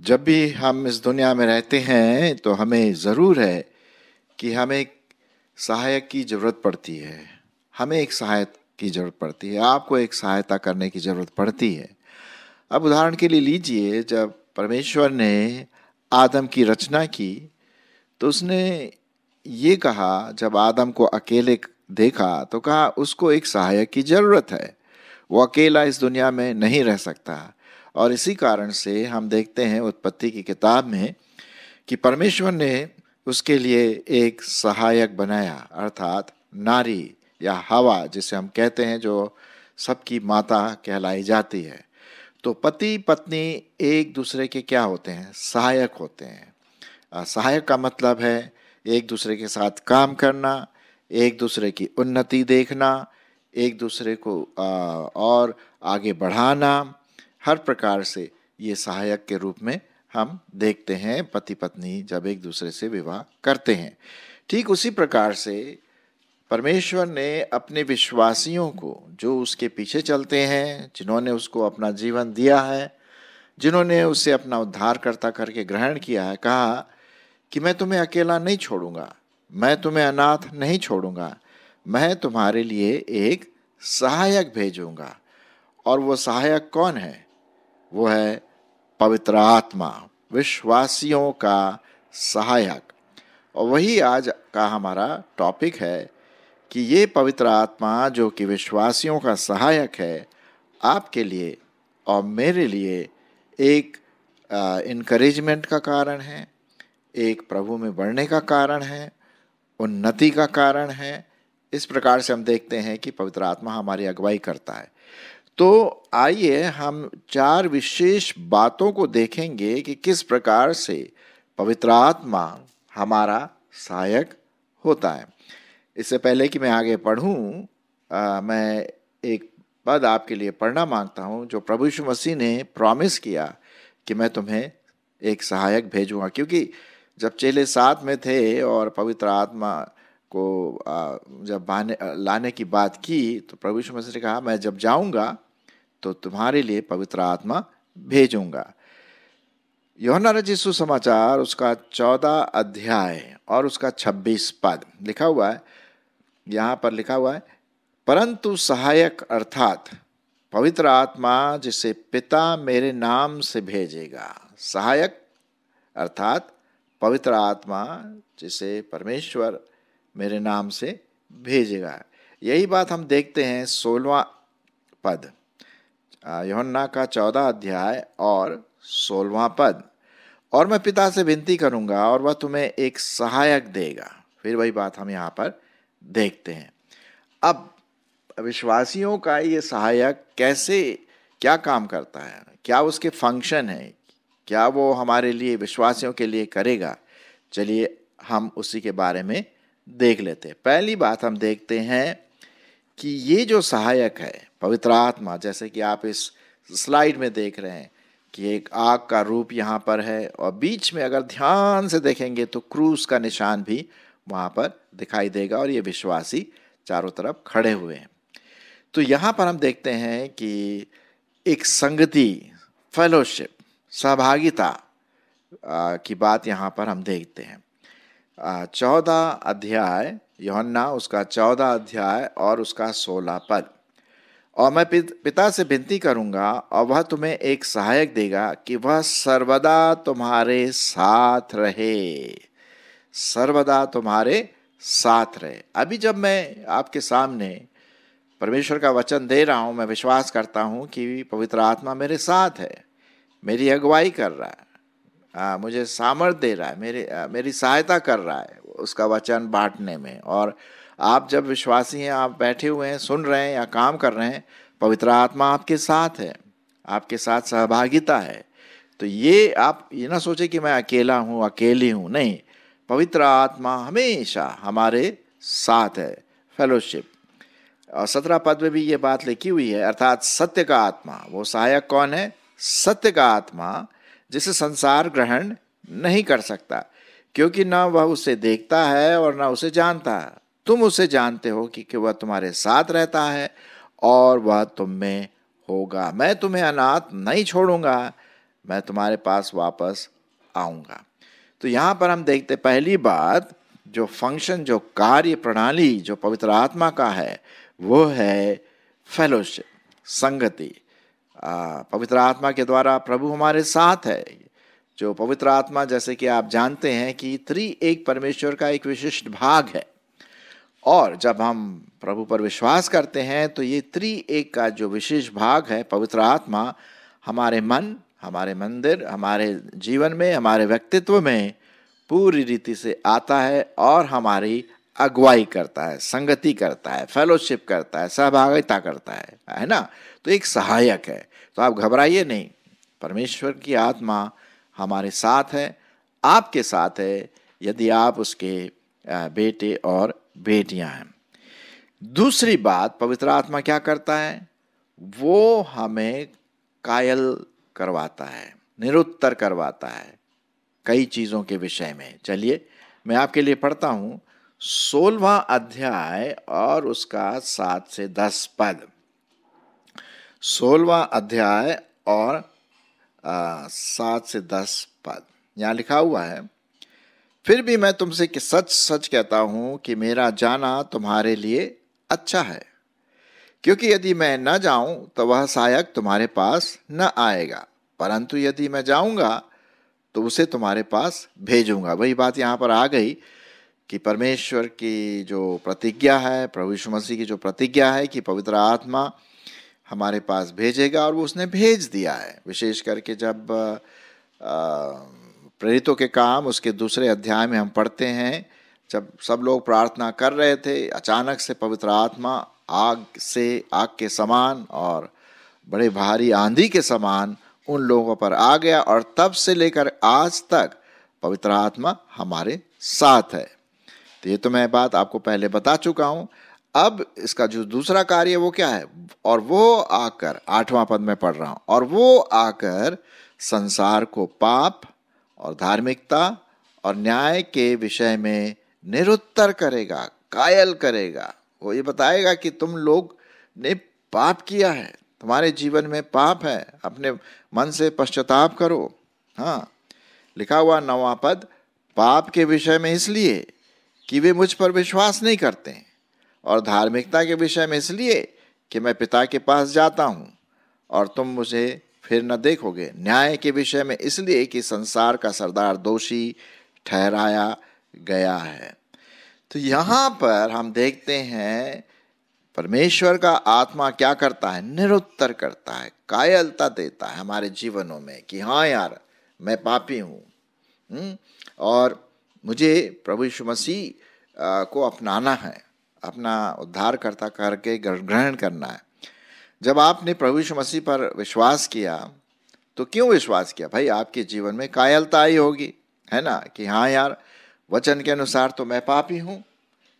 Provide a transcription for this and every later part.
जब भी हम इस दुनिया में रहते हैं तो हमें ज़रूर है कि हमें एक सहायक की ज़रूरत पड़ती है। हमें एक सहायक की ज़रूरत पड़ती है, आपको एक सहायता करने की ज़रूरत पड़ती है। अब उदाहरण के लिए लीजिए, जब परमेश्वर ने आदम की रचना की तो उसने ये कहा, जब आदम को अकेले देखा तो कहा उसको एक सहायक की ज़रूरत है। वो अकेला इस दुनिया में नहीं रह सकता। और इसी कारण से हम देखते हैं उत्पत्ति की किताब में कि परमेश्वर ने उसके लिए एक सहायक बनाया, अर्थात नारी या हवा जिसे हम कहते हैं, जो सबकी माता कहलाई जाती है। तो पति पत्नी एक दूसरे के क्या होते हैं? सहायक होते हैं। सहायक का मतलब है एक दूसरे के साथ काम करना, एक दूसरे की उन्नति देखना, एक दूसरे को और आगे बढ़ाना। हर प्रकार से ये सहायक के रूप में हम देखते हैं पति पत्नी जब एक दूसरे से विवाह करते हैं। ठीक उसी प्रकार से परमेश्वर ने अपने विश्वासियों को, जो उसके पीछे चलते हैं, जिन्होंने उसको अपना जीवन दिया है, जिन्होंने उसे अपना उद्धारकर्ता करके ग्रहण किया है, कहा कि मैं तुम्हें अकेला नहीं छोड़ूंगा, मैं तुम्हें अनाथ नहीं छोड़ूंगा, मैं तुम्हारे लिए एक सहायक भेजूंगा। और वो सहायक कौन है? वो है पवित्र आत्मा, विश्वासियों का सहायक। और वही आज का हमारा टॉपिक है कि ये पवित्र आत्मा जो कि विश्वासियों का सहायक है, आपके लिए और मेरे लिए एक इनकरेजमेंट का कारण है, एक प्रभु में बढ़ने का कारण है, उन्नति का कारण है। इस प्रकार से हम देखते हैं कि पवित्र आत्मा हमारी अगुवाई करता है। तो आइए हम 4 विशेष बातों को देखेंगे कि किस प्रकार से पवित्र आत्मा हमारा सहायक होता है। इससे पहले कि मैं आगे पढ़ूं, मैं एक पद आपके लिए पढ़ना मांगता हूं, जो प्रभु यीशु मसीह ने प्रॉमिस किया कि मैं तुम्हें एक सहायक भेजूंगा। क्योंकि जब चेले साथ में थे और पवित्र आत्मा को जब लाने की बात की, तो प्रभु यीशु मसीह ने कहा, मैं जब जाऊंगा तो तुम्हारे लिए पवित्र आत्मा भेजूंगा। यूहन्ना रचित सुसमाचार उसका 14 अध्याय और उसका 26 पद लिखा हुआ है। यहाँ पर लिखा हुआ है, परंतु सहायक अर्थात पवित्र आत्मा जिसे पिता मेरे नाम से भेजेगा। सहायक अर्थात पवित्र आत्मा जिसे परमेश्वर मेरे नाम से भेजेगा। यही बात हम देखते हैं 16वां पद, यूहन्ना का 14 अध्याय और 16वां पद। और मैं पिता से विनती करूंगा और वह तुम्हें एक सहायक देगा। फिर वही बात हम यहाँ पर देखते हैं। अब विश्वासियों का ये सहायक कैसे, क्या काम करता है, क्या उसके फंक्शन है, क्या वो हमारे लिए, विश्वासियों के लिए करेगा? चलिए हम उसी के बारे में देख लेते हैं। पहली बात हम देखते हैं कि ये जो सहायक है पवित्र आत्मा, जैसे कि आप इस स्लाइड में देख रहे हैं कि एक आग का रूप यहाँ पर है और बीच में अगर ध्यान से देखेंगे तो क्रूस का निशान भी वहाँ पर दिखाई देगा और ये विश्वासी चारों तरफ खड़े हुए हैं। तो यहाँ पर हम देखते हैं कि एक संगति, फेलोशिप, सहभागिता की बात यहाँ पर हम देखते हैं। 14 अध्याय यूहन्ना उसका 14 अध्याय और उसका 16 पद। और मैं पिता से विनती करूंगा और वह तुम्हें एक सहायक देगा कि वह सर्वदा तुम्हारे साथ रहे। सर्वदा तुम्हारे साथ रहे। अभी जब मैं आपके सामने परमेश्वर का वचन दे रहा हूं, मैं विश्वास करता हूं कि पवित्र आत्मा मेरे साथ है, मेरी अगुवाई कर रहा है, मुझे सामर्थ दे रहा है, मेरी सहायता कर रहा है उसका वचन बांटने में। और आप जब विश्वासी हैं, आप बैठे हुए हैं, सुन रहे हैं या काम कर रहे हैं, पवित्र आत्मा आपके साथ है, आपके साथ सहभागिता है। तो ये आप ये ना सोचे कि मैं अकेला हूँ, अकेली हूँ, नहीं, पवित्र आत्मा हमेशा हमारे साथ है, फेलोशिप। और 17 पद में भी ये बात लिखी हुई है, अर्थात सत्य का आत्मा। वो सहायक कौन है? सत्य का आत्मा, जिसे संसार ग्रहण नहीं कर सकता, क्योंकि ना वह उसे देखता है और ना उसे जानता है। तुम उसे जानते हो कि वह तुम्हारे साथ रहता है और वह तुम में होगा। मैं तुम्हें अनाथ नहीं छोड़ूंगा, मैं तुम्हारे पास वापस आऊँगा। तो यहाँ पर हम देखते पहली बात, जो फंक्शन, जो कार्य प्रणाली जो पवित्र आत्मा का है वो है फेलोशिप, संगति। पवित्र आत्मा के द्वारा प्रभु हमारे साथ है। जो पवित्र आत्मा, जैसे कि आप जानते हैं कि त्रिएक परमेश्वर का एक विशिष्ट भाग है, और जब हम प्रभु पर विश्वास करते हैं तो ये त्रिएक का जो विशेष भाग है पवित्र आत्मा हमारे मन, हमारे मंदिर, हमारे जीवन में, हमारे व्यक्तित्व में पूरी रीति से आता है और हमारी अगुवाई करता है, संगति करता है, फेलोशिप करता है, सहभागिता करता है ना। तो एक सहायक है। तो आप घबराइए नहीं, परमेश्वर की आत्मा हमारे साथ है, आपके साथ है, यदि आप उसके बेटे और बेटियां हैं। दूसरी बात, पवित्र आत्मा क्या करता है? वो हमें कायल करवाता है, निरुत्तर करवाता है कई चीजों के विषय में। चलिए मैं आपके लिए पढ़ता हूं 16वां अध्याय और उसका 7 से 10 पद। 16वां अध्याय और 7 से 10 पद यहाँ लिखा हुआ है, फिर भी मैं तुमसे सच सच कहता हूं कि मेरा जाना तुम्हारे लिए अच्छा है, क्योंकि यदि मैं न जाऊं तो वह सहायक तुम्हारे पास न आएगा, परंतु यदि मैं जाऊंगा तो उसे तुम्हारे पास भेजूंगा। वही बात यहाँ पर आ गई कि परमेश्वर की जो प्रतिज्ञा है, प्रभु यीशु मसीह की जो प्रतिज्ञा है कि पवित्र आत्मा हमारे पास भेजेगा, और वो उसने भेज दिया है। विशेष करके जब प्रेरितों के काम उसके दूसरे अध्याय में हम पढ़ते हैं, जब सब लोग प्रार्थना कर रहे थे, अचानक से पवित्र आत्मा आग के समान और बड़े भारी आंधी के समान उन लोगों पर आ गया, और तब से लेकर आज तक पवित्र आत्मा हमारे साथ है। तो ये तो मैं बात आपको पहले बता चुका हूं। अब इसका जो दूसरा कार्य वो क्या है? और वो आकर, 8वां पद में पढ़ रहा हूं, और वो आकर संसार को पाप और धार्मिकता और न्याय के विषय में निरुत्तर करेगा, कायल करेगा। वो ये बताएगा कि तुम लोग ने पाप किया है, तुम्हारे जीवन में पाप है, अपने मन से पश्चाताप करो। हाँ, लिखा हुआ 9वां पद, पाप के विषय में इसलिए कि वे मुझ पर विश्वास नहीं करते, और धार्मिकता के विषय में इसलिए कि मैं पिता के पास जाता हूँ और तुम मुझे फिर न देखोगे। न्याय के विषय में इसलिए कि संसार का सरदार दोषी ठहराया गया है। तो यहाँ पर हम देखते हैं परमेश्वर का आत्मा क्या करता है? निरुत्तर करता है, कायलता देता है हमारे जीवनों में कि हाँ यार, मैं पापी हूँ और मुझे प्रभु यीशु मसीह को अपनाना है, अपना उद्धारकर्ता करके ग्रहण करना है। जब आपने प्रभु यीशु मसीह पर विश्वास किया तो क्यों विश्वास किया? भाई आपके जीवन में कायलता आई होगी, है ना, कि हाँ यार, वचन के अनुसार तो मैं पापी हूँ।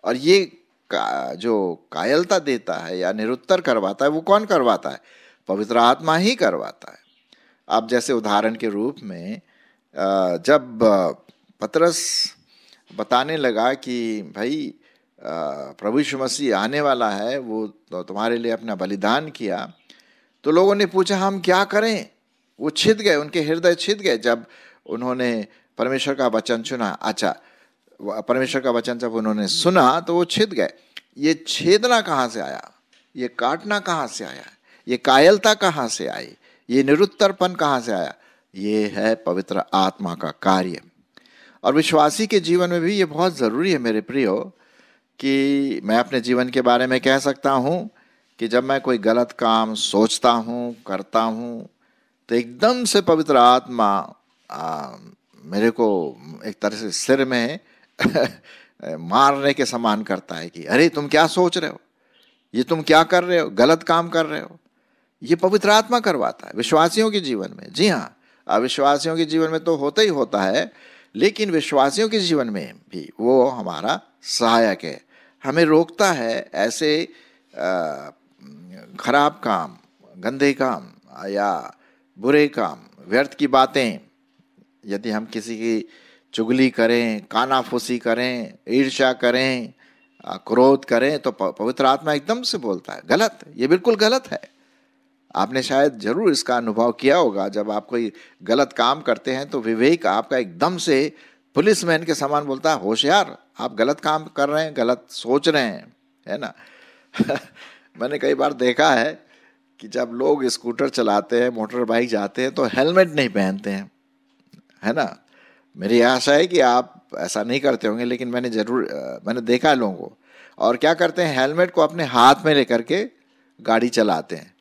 और ये जो कायलता देता है या निरुत्तर करवाता है, वो कौन करवाता है? पवित्र आत्मा ही करवाता है। अब जैसे उदाहरण के रूप में जब पतरस बताने लगा कि भाई प्रभु यीशु मसीह आने वाला है, वो तो तुम्हारे लिए अपना बलिदान किया, तो लोगों ने पूछा हम क्या करें? वो छिद गए, उनके हृदय छिद गए जब उन्होंने परमेश्वर का वचन सुना। अच्छा, परमेश्वर का वचन जब उन्होंने सुना तो वो छिद गए। ये छेदना कहाँ से आया? ये काटना कहाँ से आया? ये कायलता कहाँ से आई? ये निरुत्तरपन कहाँ से आया? ये है पवित्र आत्मा का कार्य। और विश्वासी के जीवन में भी ये बहुत ज़रूरी है मेरे प्रियो, कि मैं अपने जीवन के बारे में कह सकता हूँ कि जब मैं कोई गलत काम सोचता हूँ, करता हूँ, तो एकदम से पवित्र आत्मा मेरे को एक तरह से सिर में मारने के समान करता है कि अरे तुम क्या सोच रहे हो, ये तुम क्या कर रहे हो, गलत काम कर रहे हो। ये पवित्र आत्मा करवाता है विश्वासियों के जीवन में। जी हाँ, अविश्वासियों के जीवन में तो होता ही होता है, लेकिन विश्वासियों के जीवन में भी वो हमारा सहायक है, हमें रोकता है ऐसे खराब काम, गंदे काम या बुरे काम, व्यर्थ की बातें। यदि हम किसी की चुगली करें, कानाफूसी करें, ईर्ष्या करें, क्रोध करें, तो पवित्र आत्मा एकदम से बोलता है गलत, ये बिल्कुल गलत है। आपने शायद जरूर इसका अनुभव किया होगा, जब आप कोई गलत काम करते हैं तो विवेक आपका एकदम से पुलिसमैन के समान बोलता है, होशियार, आप गलत काम कर रहे हैं, गलत सोच रहे हैं, है ना। मैंने कई बार देखा है कि जब लोग स्कूटर चलाते हैं, मोटर बाइक जाते हैं, तो हेलमेट नहीं पहनते हैं, है ना। मेरी आशा है कि आप ऐसा नहीं करते होंगे, लेकिन मैंने देखा है लोगों को। और क्या करते हैं, हेलमेट को अपने हाथ में लेकर के गाड़ी चलाते हैं,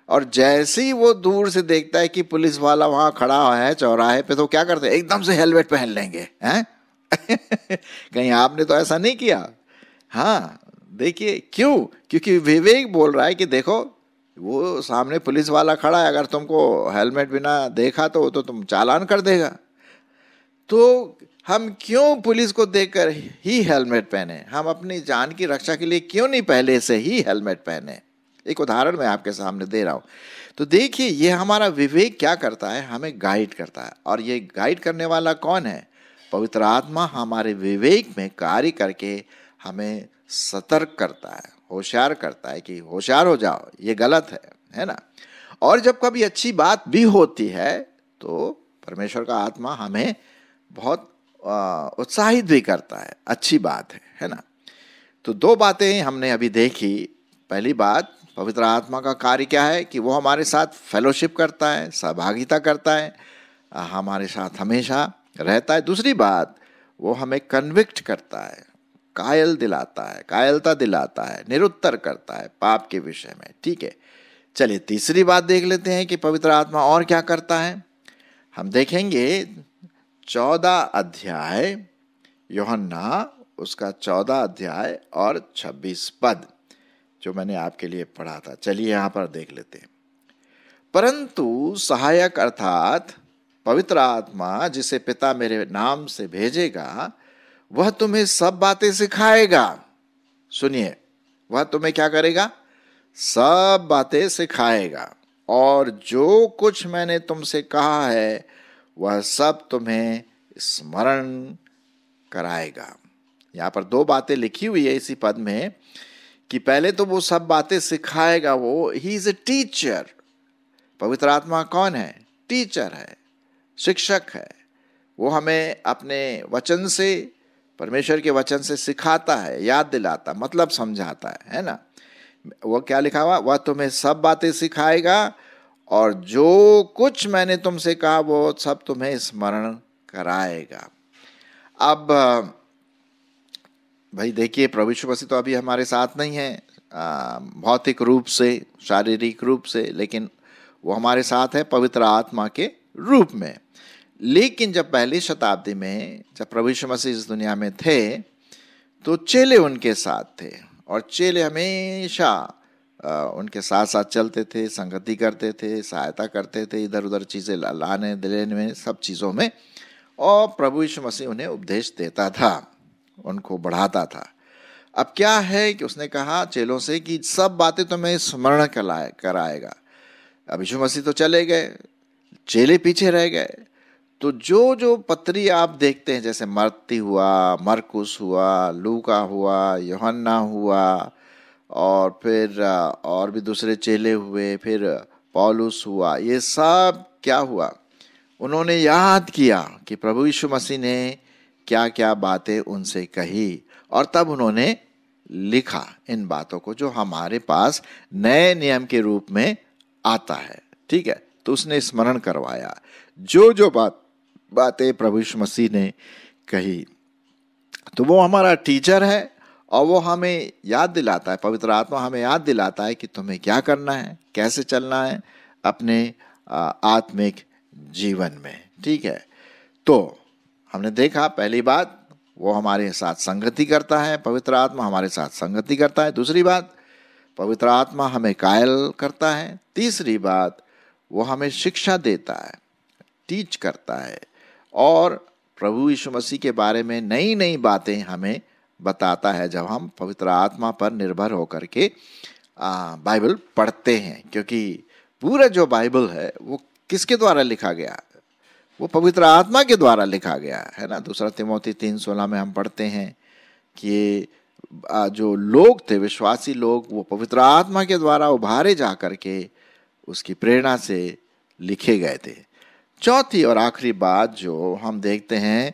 और जैसे ही वो दूर से देखता है कि पुलिस वाला वहां खड़ा है चौराहे पे, तो क्या करते हैं, एकदम से हेलमेट पहन लेंगे, हैं। कहीं आपने तो ऐसा नहीं किया? हाँ, देखिए क्यों, क्योंकि विवेक बोल रहा है कि देखो वो सामने पुलिस वाला खड़ा है, अगर तुमको हेलमेट बिना देखा तो तुम चालान कर देगा। तो हम क्यों पुलिस को देखकर ही हेलमेट पहने? हम अपनी जान की रक्षा के लिए क्यों नहीं पहले से ही हेलमेट पहने? एक उदाहरण मैं आपके सामने दे रहा हूं। तो देखिए, ये हमारा विवेक क्या करता है, हमें गाइड करता है। और ये गाइड करने वाला कौन है? पवित्र आत्मा हमारे विवेक में कार्य करके हमें सतर्क करता है, होशियार करता है कि होशियार हो जाओ, ये गलत है ना। और जब कभी अच्छी बात भी होती है तो परमेश्वर का आत्मा हमें बहुत उत्साहित भी करता है, अच्छी बात है ना। तो दो बातें हमने अभी देखी। पहली बात, पवित्र आत्मा का कार्य क्या है कि वो हमारे साथ फेलोशिप करता है, सहभागिता करता है, हमारे साथ हमेशा रहता है। दूसरी बात, वो हमें कन्विक्ट करता है, कायलता दिलाता है, निरुत्तर करता है पाप के विषय में। ठीक है, चलिए तीसरी बात देख लेते हैं कि पवित्र आत्मा और क्या करता है। हम देखेंगे 14 अध्याय, यूहन्ना उसका 14 अध्याय और 26 पद, जो मैंने आपके लिए पढ़ा था। चलिए यहां पर देख लेते हैं। परंतु सहायक अर्थात पवित्र आत्मा, जिसे पिता मेरे नाम से भेजेगा, वह तुम्हें सब बातें सिखाएगा। सुनिए, वह तुम्हें क्या करेगा? सब बातें सिखाएगा, और जो कुछ मैंने तुमसे कहा है वह सब तुम्हें स्मरण कराएगा। यहां पर दो बातें लिखी हुई है इसी पद में कि पहले तो वो सब बातें सिखाएगा, वो ही इज ए टीचर। पवित्र आत्मा कौन है? टीचर है, शिक्षक है। वो हमें अपने वचन से, परमेश्वर के वचन से सिखाता है, याद दिलाता, मतलब समझाता है ना। वो क्या लिखा हुआ? वह तुम्हें सब बातें सिखाएगा, और जो कुछ मैंने तुमसे कहा वो सब तुम्हें स्मरण कराएगा। अब भाई देखिए, प्रभु यीशु मसीह तो अभी हमारे साथ नहीं है भौतिक रूप से, शारीरिक रूप से, लेकिन वो हमारे साथ है पवित्र आत्मा के रूप में। लेकिन जब पहली शताब्दी में, जब प्रभु यीशु मसीह इस दुनिया में थे, तो चेले उनके साथ थे, और चेले हमेशा उनके साथ साथ चलते थे, संगति करते थे, सहायता करते थे, इधर उधर चीज़ें लाने देने में, सब चीज़ों में। और प्रभु यीशु मसीह उन्हें उपदेश देता था, उनको बढ़ाता था। अब क्या है कि उसने कहा चेलों से कि सब बातें तो मैं स्मरण कराएगा। अब यीशु मसीह तो चले गए, चेले पीछे रह गए। तो जो जो पत्री आप देखते हैं, जैसे मत्ती हुआ, मरकुस हुआ, लूका हुआ, यूहन्ना हुआ, और फिर और भी दूसरे चेले हुए, फिर पौलुस हुआ, ये सब क्या हुआ? उन्होंने याद किया कि प्रभु यीशु मसीह ने क्या क्या बातें उनसे कही, और तब उन्होंने लिखा इन बातों को, जो हमारे पास नए नियम के रूप में आता है। ठीक है, तो उसने स्मरण करवाया जो जो बातें प्रभु यीशु मसीह ने कही। तो वो हमारा टीचर है, और वो हमें याद दिलाता है, पवित्र आत्मा हमें याद दिलाता है कि तुम्हें क्या करना है, कैसे चलना है अपने आत्मिक जीवन में। ठीक है, तो हमने देखा पहली बात, वो हमारे साथ संगति करता है, पवित्र आत्मा हमारे साथ संगति करता है। दूसरी बात, पवित्र आत्मा हमें कायल करता है। तीसरी बात, वो हमें शिक्षा देता है, टीच करता है, और प्रभु यीशु मसीह के बारे में नई नई बातें हमें बताता है जब हम पवित्र आत्मा पर निर्भर होकर के बाइबल पढ़ते हैं। क्योंकि पूरा जो बाइबल है वो किसके द्वारा लिखा गया? वो पवित्र आत्मा के द्वारा लिखा गया है ना। दूसरा तिमोथी 3:16 में हम पढ़ते हैं कि जो लोग थे, विश्वासी लोग, वो पवित्र आत्मा के द्वारा उभारे जा करके उसकी प्रेरणा से लिखे गए थे। चौथी और आखिरी बात जो हम देखते हैं,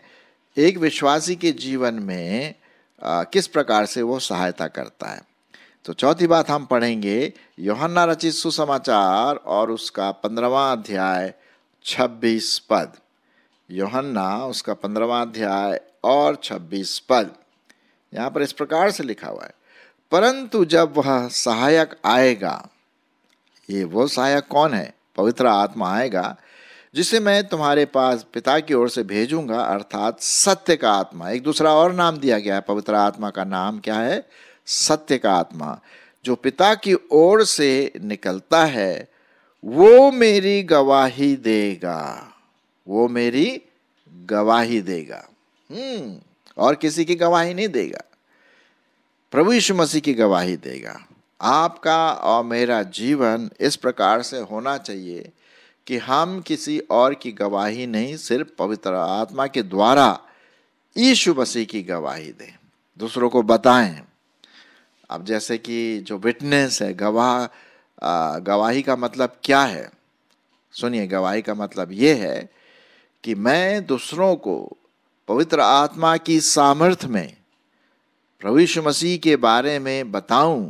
एक विश्वासी के जीवन में किस प्रकार से वो सहायता करता है। तो चौथी बात हम पढ़ेंगे यूहन्ना रचित सुसमाचार और उसका 15वां अध्याय 26 पद। यूहन्ना उसका 15वां अध्याय और 26 पद। यहाँ पर इस प्रकार से लिखा हुआ है, परंतु जब वह सहायक आएगा, ये वो सहायक कौन है? पवित्र आत्मा आएगा, जिसे मैं तुम्हारे पास पिता की ओर से भेजूंगा, अर्थात सत्य का आत्मा। एक दूसरा और नाम दिया गया है पवित्र आत्मा का, नाम क्या है? सत्य का आत्मा। जो पिता की ओर से निकलता है वो मेरी गवाही देगा, वो मेरी गवाही देगा। और किसी की गवाही नहीं देगा, प्रभु यीशु मसीह की गवाही देगा। आपका और मेरा जीवन इस प्रकार से होना चाहिए कि हम किसी और की गवाही नहीं, सिर्फ पवित्र आत्मा के द्वारा यीशु मसीह की गवाही दें, दूसरों को बताएं। अब जैसे कि जो विटनेस है, गवाही का मतलब क्या है? सुनिए, गवाही का मतलब ये है कि मैं दूसरों को पवित्र आत्मा की सामर्थ्य में प्रभु यीशु मसीह के बारे में बताऊं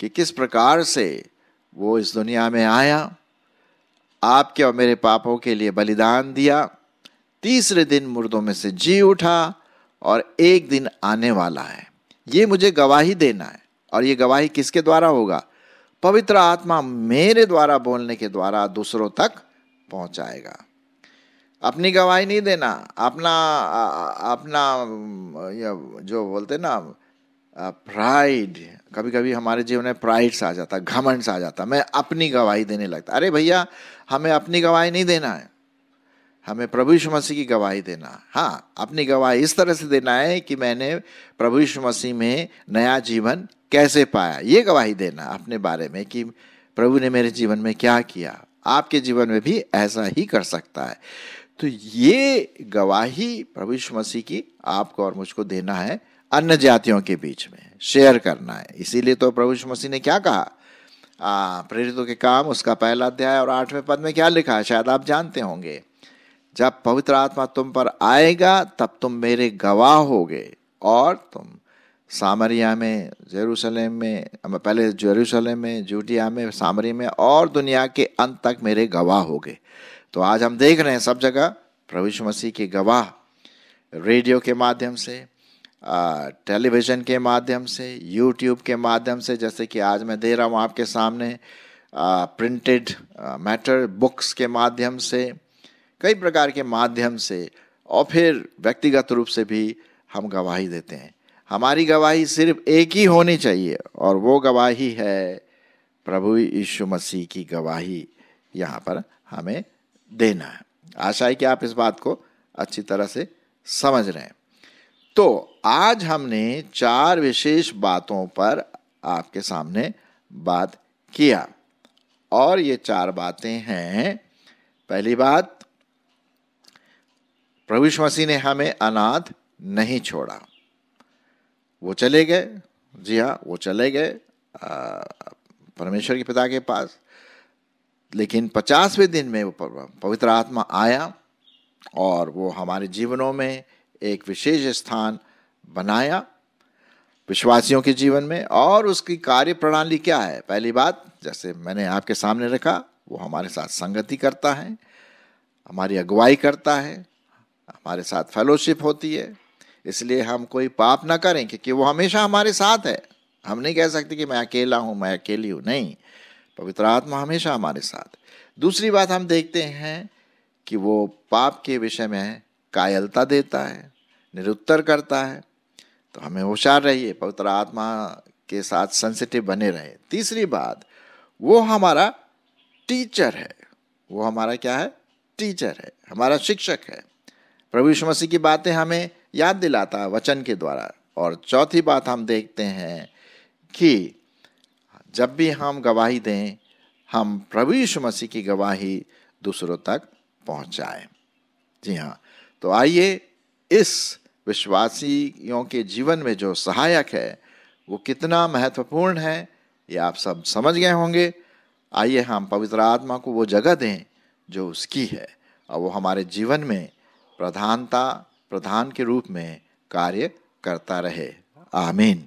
कि किस प्रकार से वो इस दुनिया में आया, आपके और मेरे पापों के लिए बलिदान दिया, तीसरे दिन मुर्दों में से जी उठा और एक दिन आने वाला है। ये मुझे गवाही देना है। और ये गवाही किसके द्वारा होगा? पवित्र आत्मा मेरे द्वारा बोलने के द्वारा दूसरों तक पहुंचाएगा। अपनी गवाही नहीं देना, अपना जो बोलते ना प्राइड, कभी कभी हमारे जीवन में प्राइड सा आ जाता, घमंड सा आ जाता, मैं अपनी गवाही देने लगता। अरे भैया, हमें अपनी गवाही नहीं देना है, हमें प्रभु यीशु मसीह की गवाही देना। हाँ, अपनी गवाही इस तरह से देना है कि मैंने प्रभु यीशु मसीह में नया जीवन कैसे पाया, ये गवाही देना अपने बारे में कि प्रभु ने मेरे जीवन में क्या किया। आपके जीवन में भी ऐसा ही कर सकता है। तो ये गवाही प्रभु यीशु मसीह की आपको और मुझको देना है, अन्य जातियों के बीच में शेयर करना है। इसीलिए तो प्रभु यीशु मसीह ने क्या कहा? प्रेरितों के काम उसका 1 अध्याय और 8वें पद में क्या लिखा है, शायद आप जानते होंगे, जब पवित्र आत्मा तुम पर आएगा तब तुम मेरे गवाह होगे और तुम सामरिया में, यरूशलेम में, पहले यरूशलेम में, जूडिया में, सामरी में और दुनिया के अंत तक मेरे गवाह होगे। तो आज हम देख रहे हैं सब जगह प्रभु यीशु मसीह के गवाह, रेडियो के माध्यम से, टेलीविज़न के माध्यम से, यूट्यूब के माध्यम से, जैसे कि आज मैं दे रहा हूँ आपके सामने, प्रिंटेड मैटर बुक्स के माध्यम से, कई प्रकार के माध्यम से, और फिर व्यक्तिगत रूप से भी हम गवाही देते हैं। हमारी गवाही सिर्फ एक ही होनी चाहिए और वो गवाही है प्रभु यीशु मसीह की गवाही यहाँ पर हमें देना है। आशा है कि आप इस बात को अच्छी तरह से समझ रहे हैं। तो आज हमने 4 विशेष बातों पर आपके सामने बात किया और ये 4 बातें हैं। पहली बात, प्रभु यीशु मसीह ने हमें अनाथ नहीं छोड़ा, वो चले गए। जी हाँ, वो चले गए परमेश्वर के पिता के पास, लेकिन 50वें दिन में वो पवित्र आत्मा आया और वो हमारे जीवनों में एक विशेष स्थान बनाया विश्वासियों के जीवन में। और उसकी कार्य प्रणाली क्या है? पहली बात, जैसे मैंने आपके सामने रखा, वो हमारे साथ संगति करता है, हमारी अगुवाई करता है, हमारे साथ फेलोशिप होती है। इसलिए हम कोई पाप ना करें क्योंकि वो हमेशा हमारे साथ है। हम नहीं कह सकते कि मैं अकेला हूँ, मैं अकेली हूँ, नहीं, पवित्र आत्मा हमेशा हमारे साथ। दूसरी बात हम देखते हैं कि वो पाप के विषय में कायलता देता है, निरुत्तर करता है। तो हमें होशियार रहिए, पवित्र आत्मा के साथ सेंसिटिव बने रहे। तीसरी बात, वो हमारा टीचर है। वो हमारा क्या है? टीचर है, हमारा शिक्षक है। प्रभु यीशु मसीह की बातें हमें याद दिलाता है वचन के द्वारा। और चौथी बात हम देखते हैं कि जब भी हम गवाही दें, हम प्रभु यीशु मसीह की गवाही दूसरों तक पहुंचाएं। जी हाँ, तो आइए इस विश्वासियों के जीवन में जो सहायक है वो कितना महत्वपूर्ण है ये आप सब समझ गए होंगे। आइए हम पवित्र आत्मा को वो जगह दें जो उसकी है, और वो हमारे जीवन में प्रधान के रूप में कार्य करता रहे। आमीन।